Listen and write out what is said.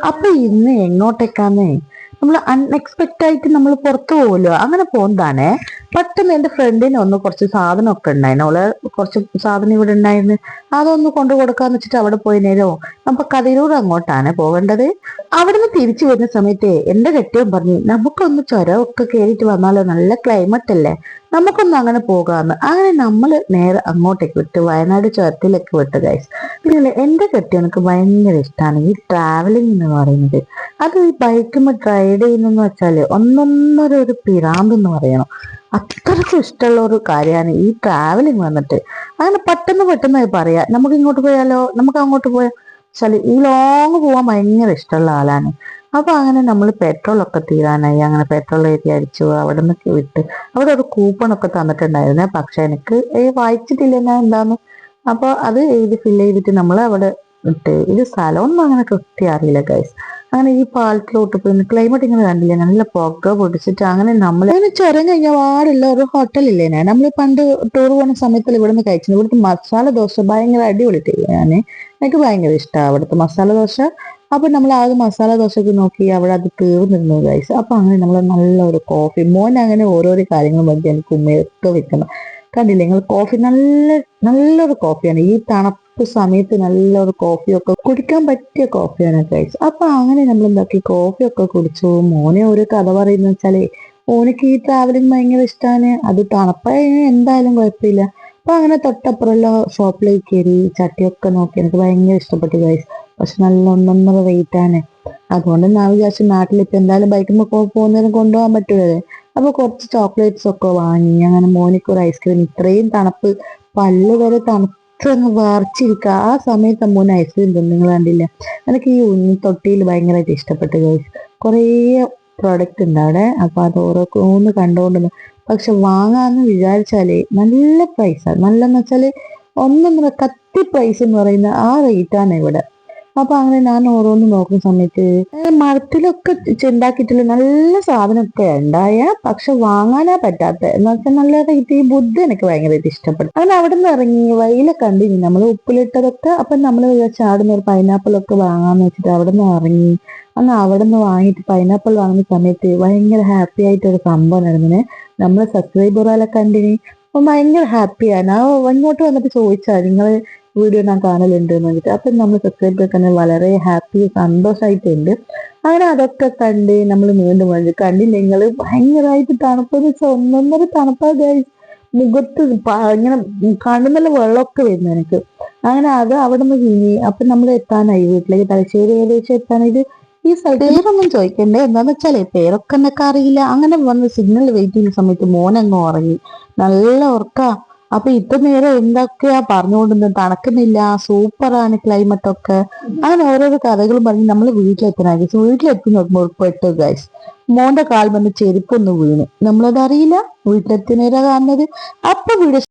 അപ്പൊ ഇന്ന് എങ്ങോട്ടേക്കാന്നേ നമ്മൾ അൺഎക്സ്പെക്ട് ആയിട്ട് നമ്മൾ പുറത്തു പോകുമല്ലോ, അങ്ങനെ പോകുന്നതാണേ. പെട്ടെന്ന് എന്റെ ഫ്രണ്ടിന് ഒന്ന് കുറച്ച് സാധനമൊക്കെ ഉണ്ടായിരുന്നു, അവള് കുറച്ച് സാധനം ഇവിടെ ഉണ്ടായിരുന്നു, അതൊന്ന് കൊണ്ടു കൊടുക്കാന്ന് വെച്ചിട്ട് അവിടെ പോയിനേരോ. അപ്പൊ കതിരൂർ അങ്ങോട്ടാണ് പോകേണ്ടത്. അവിടുന്ന് തിരിച്ചു വരുന്ന സമയത്ത് എന്റെ കെട്ടിയവൻ പറഞ്ഞു, നമുക്കൊന്ന് ചുരമൊക്കെ കയറിയിട്ട് വന്നാലോ, നല്ല ക്ലൈമറ്റ് അല്ലേ, നമുക്കൊന്ന് അങ്ങനെ പോകാന്ന്. അങ്ങനെ നമ്മൾ നേരെ അങ്ങോട്ടേക്ക് വിട്ട് വയനാട് ചുരത്തിലേക്ക് വിട്ട് ഗൈസ്. പിന്നെ എന്റെ കെട്ടിയവനക്ക് ഭയങ്കര ഇഷ്ടമാണ് ഈ ട്രാവലിംഗ് എന്ന് പറയുന്നത്. അത് ഈ ബൈക്കുമ്പോൾ റൈഡ് ചെയ്യുന്നെന്ന് വെച്ചാല് ഒന്നൊന്നര ഒരു പിറാന്ത് എന്ന് പറയണം. അത്രയ്ക്കും ഇഷ്ടമുള്ള ഒരു കാര്യമാണ് ഈ ട്രാവലിംഗ് വന്നിട്ട്. അങ്ങനെ പെട്ടെന്ന് പെട്ടെന്ന് പറയാ, നമുക്ക് ഇങ്ങോട്ട് പോയാലോ, നമുക്ക് അങ്ങോട്ട് പോയാൽ വെച്ചാല് ഈ ലോങ് പോകാൻ ഭയങ്കര ഇഷ്ടമുള്ള ആളാണ്. അപ്പൊ അങ്ങനെ നമ്മൾ പെട്രോൾ ഒക്കെ തീരാനായി, അങ്ങനെ പെട്രോൾ ഏറ്റി അടിച്ചു. അവിടെ നിന്ന് വിട്ട് അവിടെ ഒരു കൂപ്പൺ ഒക്കെ തന്നിട്ടുണ്ടായിരുന്നേ, പക്ഷെ എനിക്ക് വായിച്ചിട്ടില്ല ഞാൻ എന്താന്ന്. അപ്പൊ അത് എഴുതി ഫില്ല് ചെയ്തിട്ട് നമ്മൾ അവിടെ ഇട്ട്. ഇത് സ്ഥലമൊന്നും അങ്ങനെ കൃത്യം അറിയില്ല ഗൈസ്. അങ്ങനെ ഈ പാലത്തിലോട്ട് പോയി ക്ലൈമറ്റ് ഇങ്ങനെ കണ്ടില്ലേ, നല്ല പുക പൊടിച്ചിട്ട്. അങ്ങനെ നമ്മൾ അങ്ങനെ ചുരം കഴിഞ്ഞ പാടുള്ള ഒരു ഹോട്ടലില്ലേ, നമ്മൾ പണ്ട് ടൂർ പോകുന്ന സമയത്തിൽ ഇവിടുന്ന് കഴിച്ചത്. ഇവിടുത്തെ മസാല ദോശ ഭയങ്കര അടിപൊളിട്ടില്ല എനിക്ക് ഭയങ്കര ഇഷ്ടമാണ് അവിടുത്തെ മസാല ദോശ. അപ്പൊ നമ്മൾ ആ മസാല ദോശക്ക് നോക്കി അവിടെ അത് തീർന്നിരുന്നു ഗൈസ്. അപ്പൊ അങ്ങനെ നമ്മൾ നല്ലൊരു കോഫി, മോൻ അങ്ങനെ ഓരോരോ കാര്യങ്ങൾ നോക്കി എനിക്ക് ഉമ്മയൊക്കെ വെക്കണം. കണ്ടില്ലേ നിങ്ങൾ, കോഫി നല്ലൊരു കോഫിയാണ് ഈ തണുപ്പ് സമയത്ത്. നല്ലൊരു കോഫിയൊക്കെ കുടിക്കാൻ പറ്റിയ കോഫിയാണ് ഗൈസ്. അപ്പൊ അങ്ങനെ നമ്മൾ എന്താക്കി, കോഫിയൊക്കെ കുടിച്ചു. മോനെ ഒരു കഥ പറയുന്ന വെച്ചാല്, ഓനക്ക് ഈ ട്രാവലിംഗ് ഭയങ്കര ഇഷ്ടമാണ്. അത് തണുപ്പായ എന്തായാലും കുഴപ്പമില്ല. അപ്പൊ അങ്ങനെ തൊട്ടപ്പുറമുള്ള ഷോപ്പിലേക്ക് കയറി ചട്ടിയൊക്കെ നോക്കി. എനിക്ക് ഭയങ്കര ഇഷ്ടപ്പെട്ടു ഗൈസ്. പക്ഷെ നല്ല ഒന്നൊന്നര റേറ്റ് ആണ്. അതുകൊണ്ട് ഞാൻ വിചാരിച്ചു നാട്ടിലിപ്പോ എന്തായാലും ബൈക്കുമ്പോൾ പോകുന്നതിന് കൊണ്ടുപോകാൻ പറ്റുമല്ലേ. അപ്പൊ കുറച്ച് ചോക്ലേറ്റ്സ് ഒക്കെ വാങ്ങി. അങ്ങനെ മോനിക്ക് ഒരു ഐസ്ക്രീം. ഇത്രയും തണുപ്പ്, പല്ല് വരെ തണുത്തങ്ങ് വാർച്ചിരിക്കുക. ആ സമയത്ത് മോന് ഐസ്ക്രീം തിന്നു, നിങ്ങൾ കണ്ടില്ല. എനിക്ക് ഈ ഉണ്ണി തൊട്ടിയിൽ ഭയങ്കരമായിട്ട് ഇഷ്ടപ്പെട്ടു ഗൈസ്. കുറേ പ്രോഡക്റ്റ് ഉണ്ട് അവിടെ. അപ്പൊ അത് ഓരോന്ന് കണ്ടുകൊണ്ടിരുന്നു. പക്ഷെ വാങ്ങാന്ന് വിചാരിച്ചാല് നല്ല പ്രൈസാണ്. നല്ലെന്ന് വെച്ചാല് ഒന്നൊന്നര കത്തി പ്രൈസ് എന്ന് പറയുന്ന ആ റേറ്റാണ് ഇവിടെ. അപ്പൊ അങ്ങനെ ഞാൻ ഓരോന്ന് നോക്കുന്ന സമയത്ത് മരത്തിലൊക്കെ ഉണ്ടാക്കിയിട്ടുള്ള നല്ല സാധനമൊക്കെ ഉണ്ടായ, പക്ഷെ വാങ്ങാനാ പറ്റാത്ത എന്ന് വെച്ചാൽ നല്ല റേറ്റ്. ഈ ബുദ്ധ എനിക്ക് ഭയങ്കരമായിട്ട് ഇഷ്ടപ്പെട്ടു. അങ്ങനെ അവിടെ നിന്ന് ഇറങ്ങി വഴിയിലെ കണ്ടിനി നമ്മൾ ഉപ്പിലിട്ടതൊക്കെ. അപ്പൊ നമ്മൾ ചാടുന്ന ഒരു പൈനാപ്പിൾ ഒക്കെ വാങ്ങാന്ന് വെച്ചിട്ട് അവിടെ നിന്ന് ഇറങ്ങി. അന്ന് അവിടെ നിന്ന് വാങ്ങിയിട്ട് പൈനാപ്പിൾ വാങ്ങുന്ന സമയത്ത് ഭയങ്കര ഹാപ്പി ആയിട്ടൊരു സംഭവം നടന്നിന്. നമ്മളെ സബ്സ്ക്രൈബറുകളെ കണ്ടിന്. അപ്പൊ ഭയങ്കര ഹാപ്പിയാണ്. ആ ഇങ്ങോട്ട് വന്നിട്ട് ചോദിച്ചാൽ നിങ്ങൾ വീഡിയോ ഞാൻ കാണലുണ്ട് എന്ന് പറഞ്ഞിട്ട്. അപ്പൊ നമ്മൾ സബ്സ്ക്രൈബ് തന്നെ വളരെ ഹാപ്പി സന്തോഷമായിട്ടുണ്ട്. അങ്ങനെ അതൊക്കെ കണ്ട് നമ്മൾ വീണ്ടും വന്നു. കണ്ടില്ല നിങ്ങൾ, ഭയങ്കരമായിട്ട് തണുപ്പെന്ന് വെച്ചാൽ ഒന്നൊന്നര തണുപ്പാ ഗൈസ്. മുഖത്ത് ഇങ്ങനെ കണ്ണുന്നല്ല വെള്ളമൊക്കെ വരുന്നു എനിക്ക്. അങ്ങനെ അത് അവിടെ നിന്ന് കഴിഞ്ഞ്. അപ്പൊ നമ്മൾ എത്താനായി വീട്ടിലേക്ക്, തലശ്ശേരി ഏകദേശം എത്താനായിട്ട്. ഈ പേരൊന്നും ചോദിക്കണ്ടേ, എന്താന്ന് വെച്ചാലേ പേരൊക്കെ എന്നൊക്കെ അറിയില്ല. അങ്ങനെ വന്ന് സിഗ്നൽ വെയിറ്റ് ചെയ്യുന്ന സമയത്ത് മോനങ്ങ് ഉറങ്ങി, നല്ല ഉറക്കാ. അപ്പൊ ഇത്ര നേരം എന്തൊക്കെയാ പറഞ്ഞുകൊണ്ടിരുന്നത്, തണുക്കുന്നില്ല, സൂപ്പറാണ് ക്ലൈമറ്റ് ഒക്കെ. അങ്ങനെ ഓരോരോ കഥകളും പറഞ്ഞ് നമ്മൾ വീട്ടിലെത്തനായി. വീട്ടിലെത്തി നോക്കുമ്പോൾ പെട്ടു ഗൈസ്, മോന്റെ കാൽ വന്ന് ചെരുപ്പൊന്ന് വീണ്. നമ്മളത് അറിയില്ല. വീട്ടിലെത്തി നേരം കാണുന്നത്. അപ്പൊ വീട്